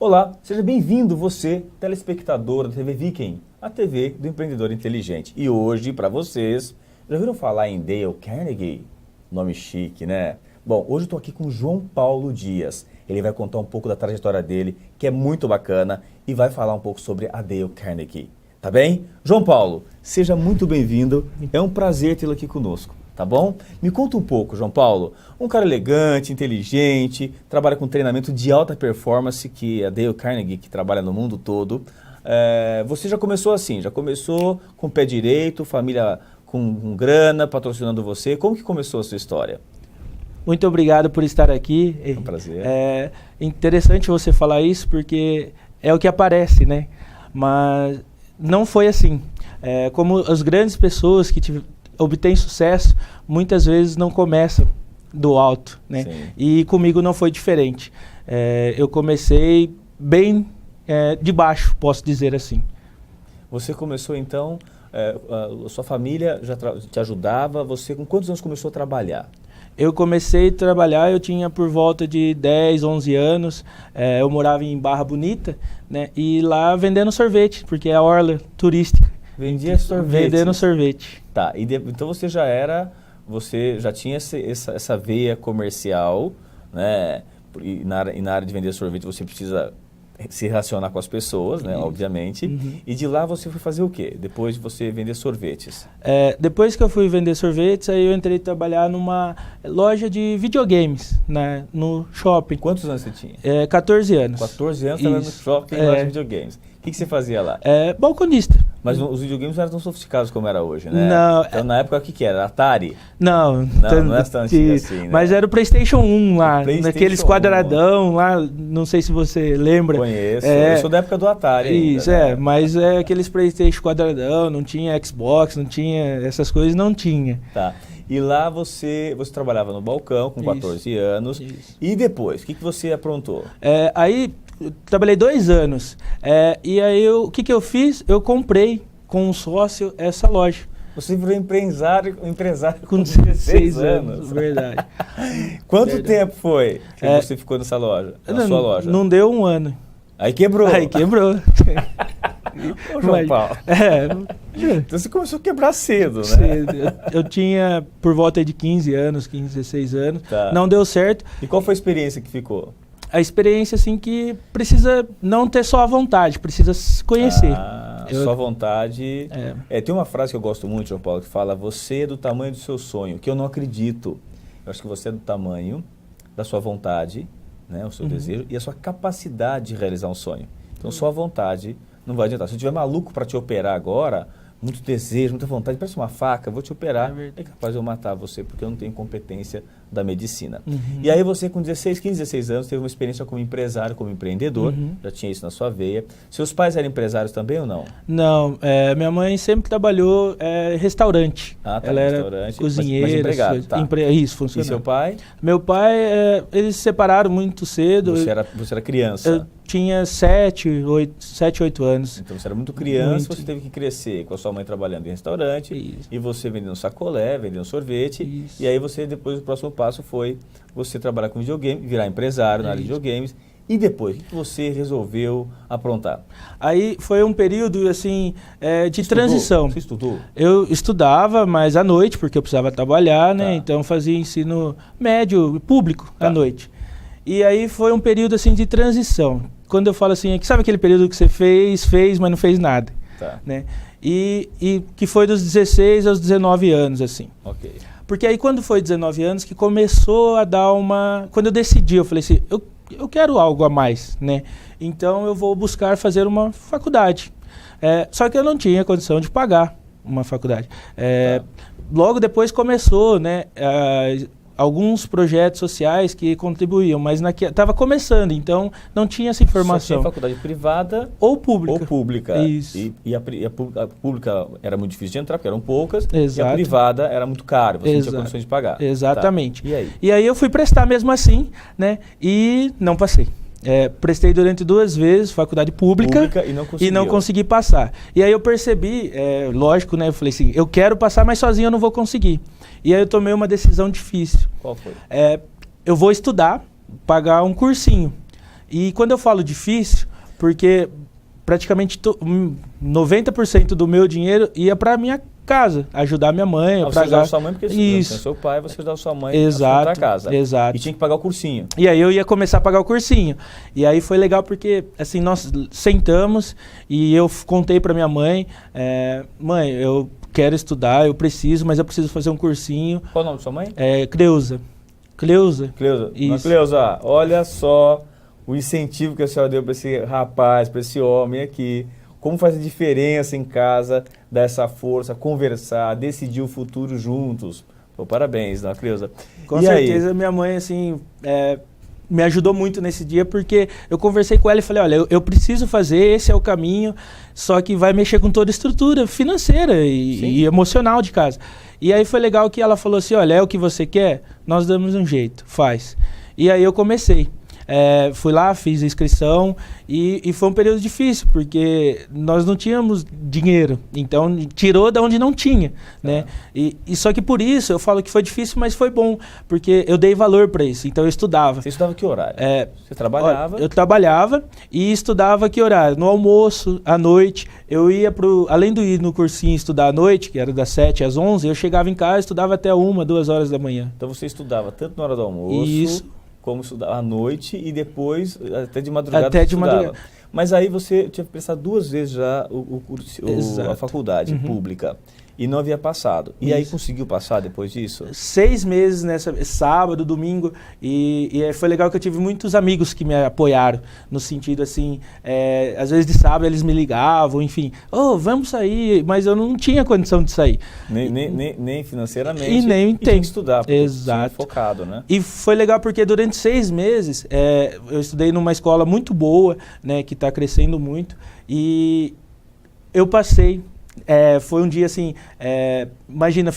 Olá, seja bem-vindo você, telespectador da TV Viking, a TV do empreendedor inteligente. E hoje, para vocês, já ouviram falar em Dale Carnegie? Nome chique, né? Bom, hoje eu estou aqui com o João Paulo Dias. Ele vai contar um pouco da trajetória dele, que é muito bacana, e vai falar um pouco sobre a Dale Carnegie. Tá bem? João Paulo, seja muito bem-vindo. É um prazer tê-lo aqui conosco. Tá bom? Me conta um pouco, João Paulo. Um cara elegante, inteligente, trabalha com treinamento de alta performance, que é a Dale Carnegie, que trabalha no mundo todo. Você já começou assim, já começou com o pé direito, família com grana, patrocinando você. Como que começou a sua história? Muito obrigado por estar aqui. É um prazer. É interessante você falar isso, porque é o que aparece, né? Mas não foi assim. Como as grandes pessoas que obtêm sucesso, muitas vezes não começam do alto, né? Sim. E comigo não foi diferente. Eu comecei bem de baixo, posso dizer assim. Você começou então, a sua família já te ajudava, você com quantos anos começou a trabalhar? Eu comecei a trabalhar, eu tinha por volta de 10, 11 anos, eu morava em Barra Bonita, né? E lá vendendo sorvete, porque é a orla turística. Vendia sorvete? Vendendo sorvete. Tá, então você já tinha essa veia comercial, né? E na área de vender sorvete você precisa se relacionar com as pessoas, né? Obviamente. Uhum. E de lá você foi fazer o quê? Depois de você vender sorvetes? Depois que eu fui vender sorvetes, aí eu entrei trabalhar numa loja de videogames, né? No shopping. Quantos anos você tinha? 14 anos. 14 anos, trabalhando no shopping, loja de videogames. O que você fazia lá? Balconista. Mas os videogames não eram tão sofisticados como era hoje, né? Não. Então, na época, o que era? Atari? Não é tão antigo assim, né? Mas era o PlayStation 1 lá, naqueles quadradão lá, não sei se você lembra. Conheço, eu sou da época do Atari Isso, ainda, né? Mas aqueles PlayStation quadradão, não tinha Xbox, não tinha essas coisas, não tinha. Tá. E lá você trabalhava no balcão com 14 anos. Isso. E depois, o que você aprontou? Aí eu trabalhei 2 anos. E aí o que eu fiz? Eu comprei com um sócio essa loja. Você virou empresário com 16 anos. Verdade. Quanto tempo foi que você ficou nessa loja? Na sua loja? Não deu 1 ano. Aí quebrou. Ô, João Paulo. Então você começou a quebrar cedo, né? Eu tinha por volta de 15 anos, 15, 16 anos. Tá. Não deu certo. E qual foi a experiência que ficou? A experiência, assim, que precisa não ter só a vontade, precisa se conhecer. Só vontade. Tem uma frase que eu gosto muito, João Paulo, que fala: você é do tamanho do seu sonho, que eu não acredito. Eu acho que você é do tamanho da sua vontade, né, o seu desejo, e a sua capacidade de realizar um sonho. Então, só a vontade não vai adiantar. Se eu tiver maluco para te operar agora, muito desejo, muita vontade, parece uma faca, vou te operar, é capaz de eu matar você, porque eu não tenho competência da medicina. E aí você, com 15, 16 anos, teve uma experiência como empresário, como empreendedor, já tinha isso na sua veia. Seus pais eram empresários também ou não? Não, minha mãe sempre trabalhou restaurante. Ela restaurante, era cozinheira. Mas empregado, tá. Isso, funcionava. E seu pai? Meu pai, eles se separaram muito cedo. Você era criança? Eu tinha 7, 8 anos. Então você era muito criança, você teve que crescer com a sua mãe trabalhando em restaurante, e você vendendo sacolé, vendendo sorvete, e aí você, depois, o próximo passo foi você trabalhar com videogame, virar empresário na área de videogames. E depois, o que você resolveu aprontar? Aí foi um período, assim, de transição. Você estudou? Eu estudava, mas à noite, porque eu precisava trabalhar, né? Então fazia ensino médio, público, à noite. E aí foi um período, assim, de transição. Quando eu falo assim, sabe aquele período que você fez, mas não fez nada? Né? E que foi dos 16 aos 19 anos, assim. Ok. Porque aí quando foi 19 anos que começou a dar quando eu decidi, eu falei assim, eu quero algo a mais, né? Então eu vou buscar fazer uma faculdade. Só que eu não tinha condição de pagar uma faculdade. Logo depois começou, né? Alguns projetos sociais que contribuíam, mas estava começando, então não tinha essa informação. Só tinha faculdade privada ou pública. Ou pública. Isso. E a pública era muito difícil de entrar, porque eram poucas, Exato. E a privada era muito cara, você não tinha condições de pagar. Exatamente. Tá. E aí? E aí eu fui prestar mesmo assim, né? E não passei. Prestei durante 2 vezes faculdade pública e não consegui passar. E aí eu percebi, lógico, né? Eu falei assim, eu quero passar, mas sozinho eu não vou conseguir. E aí eu tomei uma decisão difícil. Qual foi? Eu vou estudar, pagar um cursinho. E quando eu falo difícil, porque praticamente 90% do meu dinheiro ia para minha casa, ajudar minha mãe. Você ajudava sua mãe porque Isso. Você seu pai, você ajudava sua mãe Exato, a sustentar a casa. Exato. E tinha que pagar o cursinho. E aí eu ia começar a pagar o cursinho. E aí foi legal porque, assim, nós sentamos e eu contei para minha mãe, mãe, eu quero estudar, eu preciso, mas eu preciso fazer um cursinho. Qual o nome da sua mãe? Cleusa. Cleusa. Isso. Cleusa, olha só o incentivo que a senhora deu para esse rapaz, para esse homem aqui. Como faz a diferença em casa, dar essa força, conversar, decidir o futuro juntos. Pô, parabéns, não, Cleusa. Com certeza, minha mãe, assim, me ajudou muito nesse dia, porque eu conversei com ela e falei, olha, eu preciso fazer, esse é o caminho, só que vai mexer com toda a estrutura financeira e emocional de casa. E aí foi legal que ela falou assim, olha, é o que você quer? Nós damos um jeito, faz. E aí eu comecei. Fui lá, fiz a inscrição e foi um período difícil, porque nós não tínhamos dinheiro, então tirou da onde não tinha, né? E só que por isso eu falo que foi difícil, mas foi bom, porque eu dei valor para isso, então eu estudava. Você estudava que horário? Você trabalhava? Eu trabalhava e estudava que horário? No almoço, à noite, eu ia além de ir no cursinho estudar à noite, que era das 7 às 11, eu chegava em casa e estudava até 1, 2 horas da manhã. Então você estudava tanto na hora do almoço... Isso. Como estudar à noite e depois até de madrugada. Até de madrugada. Mas aí você tinha que prestar 2 vezes já a faculdade pública e não havia passado. E aí conseguiu passar depois disso? 6 meses sábado, domingo, e foi legal que eu tive muitos amigos que me apoiaram, no sentido assim, às vezes de sábado eles me ligavam, enfim, vamos sair, mas eu não tinha condição de sair. Nem financeiramente. E nem tinha que estudar, porque exato. Tinha focado, né? E foi legal porque durante 6 meses eu estudei numa escola muito boa, né, que está crescendo muito, e eu passei. Foi um dia assim, imagina,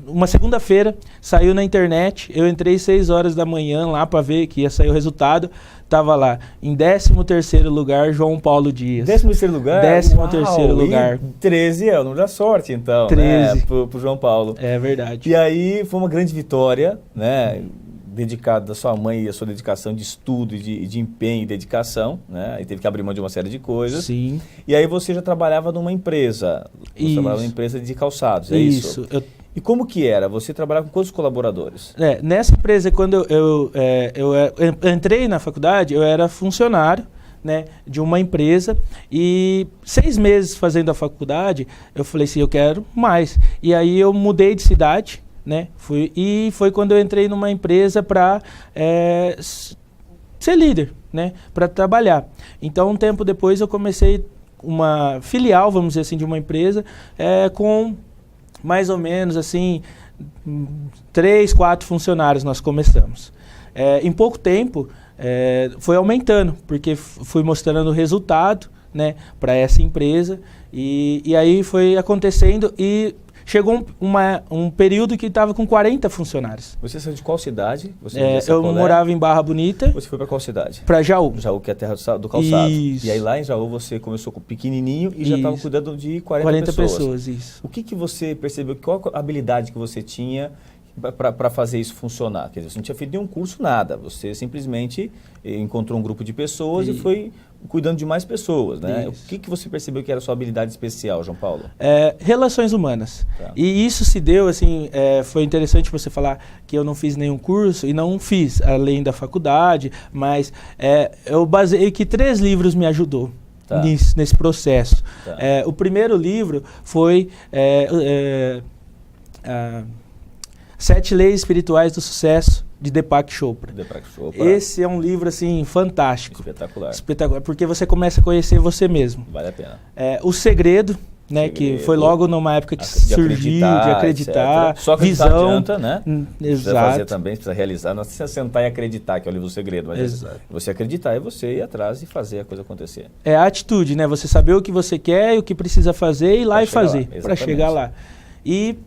uma segunda-feira, saiu na internet, eu entrei 6 horas da manhã lá para ver que ia sair o resultado, tava lá, em 13º lugar, João Paulo Dias. 13º lugar? 13º lugar. 13 é o número da sorte, então, 13. Né, pro João Paulo. É verdade. E aí foi uma grande vitória, né? Dedicado da sua mãe e a sua dedicação de estudo, de empenho e dedicação, né? E teve que abrir mão de uma série de coisas. Sim. E aí você já trabalhava numa empresa. Você trabalhava numa empresa de calçados, é isso? E como que era? Você trabalhava com quantos colaboradores? Nessa empresa, quando eu entrei na faculdade, eu era funcionário, né, de uma empresa, e 6 meses fazendo a faculdade, eu falei assim, eu quero mais. E aí eu mudei de cidade, né? Foi quando eu entrei numa empresa para ser líder, né? Para trabalhar. Então, um tempo depois, eu comecei uma filial, vamos dizer assim, de uma empresa com mais ou menos assim 3, 4 funcionários nós começamos. Em pouco tempo, foi aumentando, porque fui mostrando o resultado, né, para essa empresa, e aí foi acontecendo e chegou um período que estava com 40 funcionários. Você saiu de qual cidade? Eu morava em Barra Bonita. Você foi para qual cidade? Para Jaú. Jaú, que é a terra do calçado. Isso. E aí lá em Jaú você começou com pequenininho e já estava cuidando de 40 pessoas. Isso. O que você percebeu? Qual a habilidade que você tinha para fazer isso funcionar? Quer dizer, você não tinha feito nenhum curso, nada. Você simplesmente encontrou um grupo de pessoas e foi cuidando de mais pessoas, né? Isso. O que você percebeu que era a sua habilidade especial, João Paulo? Relações humanas. Tá. E isso se deu, assim, foi interessante você falar que eu não fiz nenhum curso, e não fiz, além da faculdade, mas eu baseei que 3 livros me ajudou. Tá. Nesse processo. Tá. O primeiro livro foi 7 Leis Espirituais do Sucesso, de Deepak Chopra. Esse é um livro assim fantástico. Espetacular, porque você começa a conhecer você mesmo. Vale a pena. O Segredo, né, que foi logo numa época que surgiu, de acreditar, etc. Só acreditar visão. Adianta, né? Exato. Precisa fazer também, precisa realizar. Não precisa sentar e acreditar, que é o livro do Segredo, mas você acreditar é você ir atrás e fazer a coisa acontecer. É a atitude, né? Você saber o que você quer e o que precisa fazer, ir lá e fazer, para chegar lá. E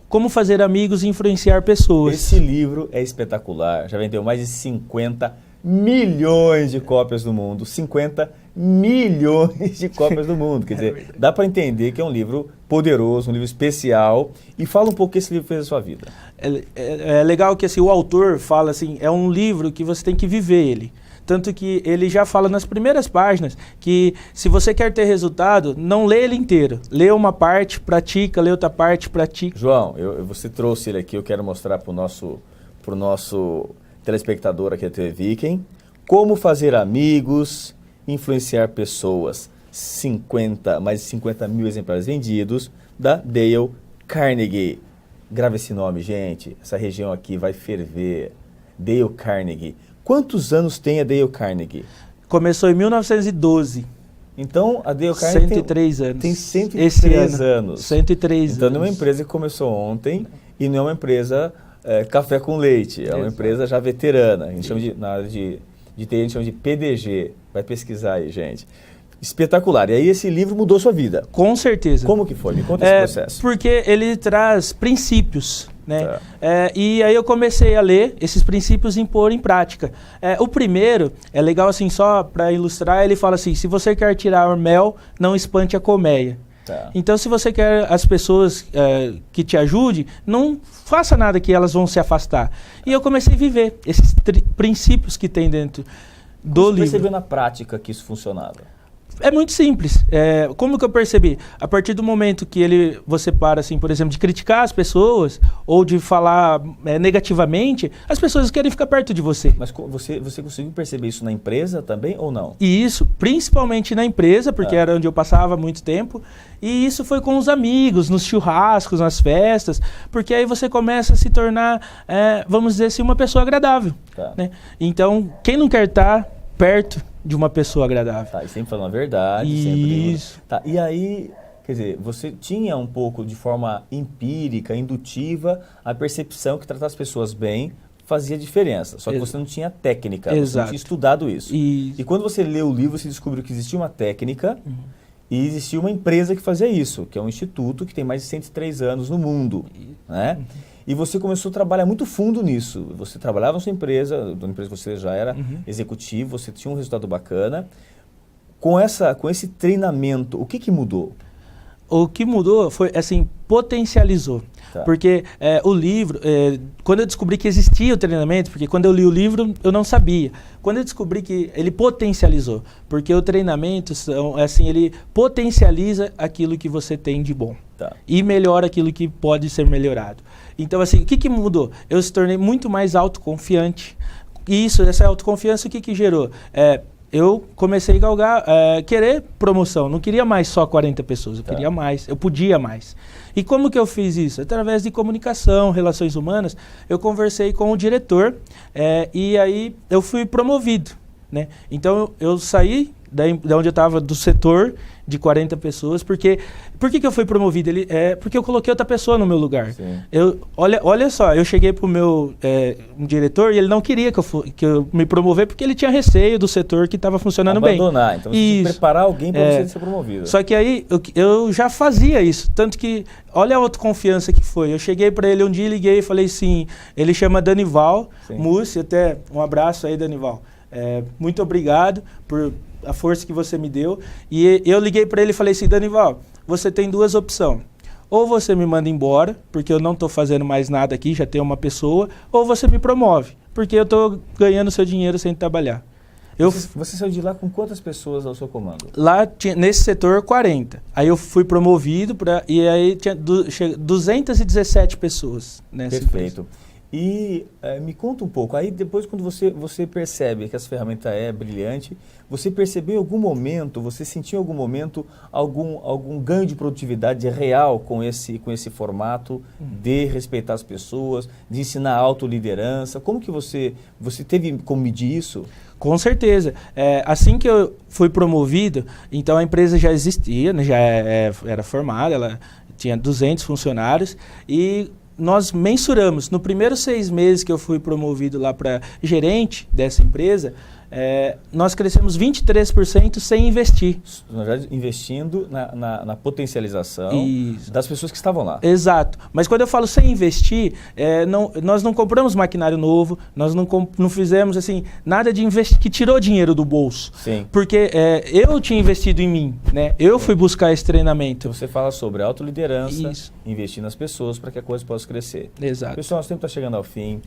como fazer amigos e influenciar pessoas. Esse livro é espetacular, já vendeu mais de 50 milhões de cópias no mundo. 50 milhões de cópias no mundo. Quer dizer, dá para entender que é um livro poderoso, um livro especial. E fala um pouco o que esse livro fez na sua vida. É legal que assim, o autor fala assim, é um livro que você tem que viver ele. Tanto que ele já fala nas primeiras páginas que se você quer ter resultado, não lê ele inteiro. Lê uma parte, pratica, lê outra parte, pratica. João, você trouxe ele aqui, eu quero mostrar para o nosso telespectador aqui da TV Viking. Como fazer amigos, influenciar pessoas. Mais de 50 mil exemplares vendidos, da Dale Carnegie. Grava esse nome, gente. Essa região aqui vai ferver. Dale Carnegie. Quantos anos tem a Dale Carnegie? Começou em 1912. Então, a Dale Carnegie 103 anos. Tem 103 anos. 103 então, anos. não é uma empresa que começou ontem e não é uma empresa café com leite. É uma empresa já veterana. A gente chama na área de TI, a gente chama de PDG. Vai pesquisar aí, gente. Espetacular. E aí esse livro mudou sua vida. Com certeza. Como que foi? Me conta esse processo. Porque ele traz princípios, né? Tá. E aí eu comecei a ler esses princípios e pôr em prática. O primeiro, é legal assim, só para ilustrar, ele fala assim, se você quer tirar o mel, não espante a colmeia. Tá. Então, se você quer as pessoas que te ajudem, não faça nada que elas vão se afastar. E eu comecei a viver esses princípios que tem dentro do livro. Você percebeu na prática que isso funcionava? É muito simples. Como que eu percebi? A partir do momento que você para, assim, por exemplo, de criticar as pessoas ou de falar negativamente, as pessoas querem ficar perto de você. Mas você conseguiu perceber isso na empresa também ou não? E isso, principalmente na empresa, porque era onde eu passava muito tempo. E isso foi com os amigos, nos churrascos, nas festas, porque aí você começa a se tornar, vamos dizer assim, uma pessoa agradável. Tá. Né? Então, quem não quer estar perto de uma pessoa agradável? Tá, e sempre falando a verdade. Isso. Sempre... Tá, e aí, quer dizer, você tinha um pouco de forma empírica, indutiva, a percepção que tratar as pessoas bem fazia diferença. Só que você não tinha técnica, você não tinha estudado isso. E quando você leu o livro, você descobriu que existia uma técnica e existia uma empresa que fazia isso, que é um instituto que tem mais de 103 anos no mundo, né? E você começou a trabalhar muito fundo nisso. Você trabalhava na sua empresa, na empresa que você já era executivo, você tinha um resultado bacana. Com esse treinamento, o que mudou? O que mudou foi, assim, potencializou. Tá. Porque o livro, quando eu descobri que existia o treinamento, porque quando eu li o livro eu não sabia. Quando eu descobri que ele potencializou, porque o treinamento, assim, ele potencializa aquilo que você tem de bom. Tá. E melhora aquilo que pode ser melhorado. Então, assim, o que mudou? Eu se tornei muito mais autoconfiante. E essa autoconfiança, o que gerou? Eu comecei a galgar, querer promoção. Não queria mais só 40 pessoas, eu queria mais, eu podia mais. E como que eu fiz isso? Através de comunicação, relações humanas, eu conversei com o diretor e aí eu fui promovido, né? Então eu saí da onde eu estava, do setor de 40 pessoas, por que eu fui promovido? Porque eu coloquei outra pessoa no meu lugar. Olha só, eu cheguei para o meu um diretor e ele não queria que eu me promover porque ele tinha receio do setor que estava funcionando bem. Abandonar, então você tinha que preparar alguém para você ser promovido. Só que aí eu já fazia isso, tanto que, olha a autoconfiança que foi. Eu cheguei para ele um dia, liguei e falei assim, ele chama Danival Mussi, até um abraço aí, Danival. Muito obrigado por a força que você me deu. E eu liguei para ele e falei assim, Danival, você tem duas opções. Ou você me manda embora, porque eu não estou fazendo mais nada aqui, já tem uma pessoa, ou você me promove, porque eu estou ganhando seu dinheiro sem trabalhar. Você saiu de lá com quantas pessoas ao seu comando? Lá, nesse setor, 40. Aí eu fui promovido, e aí tinha 217 pessoas nessa Perfeito. empresa. E me conta um pouco, aí depois quando você percebe que essa ferramenta é brilhante, você percebeu em algum momento, você sentiu em algum momento algum ganho de produtividade real com esse formato de respeitar as pessoas, de ensinar autoliderança? Como que você teve como medir isso? Com certeza. Assim que eu fui promovido, então a empresa já existia, né, já era formada, ela tinha 200 funcionários e nós mensuramos, no primeiro 6 meses que eu fui promovido lá para gerente dessa empresa, nós crescemos 23% sem investir. Na verdade, investindo na potencialização das pessoas que estavam lá. Exato. Mas quando eu falo sem investir, nós não compramos maquinário novo, nós não fizemos assim, nada de investir que tirou dinheiro do bolso. Sim. Porque eu tinha investido em mim, né? Eu fui buscar esse treinamento. Você fala sobre autoliderança, investir nas pessoas para que a coisa possa crescer. Exato. Pessoal, nosso tempo está chegando ao fim.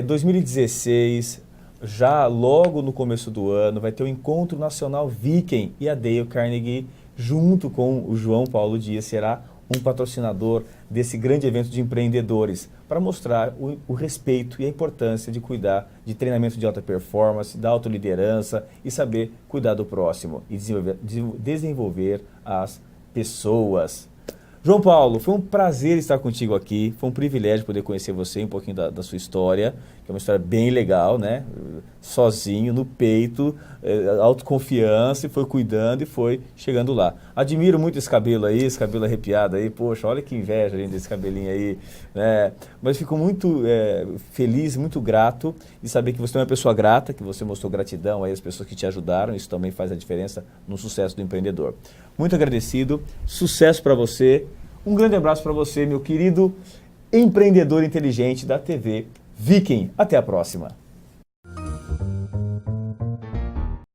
2016... Já logo no começo do ano vai ter o Encontro Nacional Viking e a Dale Carnegie, junto com o João Paulo Dias, será um patrocinador desse grande evento de empreendedores, para mostrar o respeito e a importância de cuidar de treinamento de alta performance, da autoliderança e saber cuidar do próximo e desenvolver as pessoas. João Paulo, foi um prazer estar contigo aqui, foi um privilégio poder conhecer você, um pouquinho da sua história, que é uma história bem legal, né? Sozinho, no peito, autoconfiança, e foi cuidando e foi chegando lá. Admiro muito esse cabelo aí, esse cabelo arrepiado aí, poxa, olha que inveja, gente, desse cabelinho aí, né? Mas fico muito feliz, muito grato de saber que você é uma pessoa grata, que você mostrou gratidão aí às pessoas que te ajudaram, isso também faz a diferença no sucesso do empreendedor. Muito agradecido, sucesso para você. Um grande abraço para você, meu querido empreendedor inteligente da TV Viking. Até a próxima.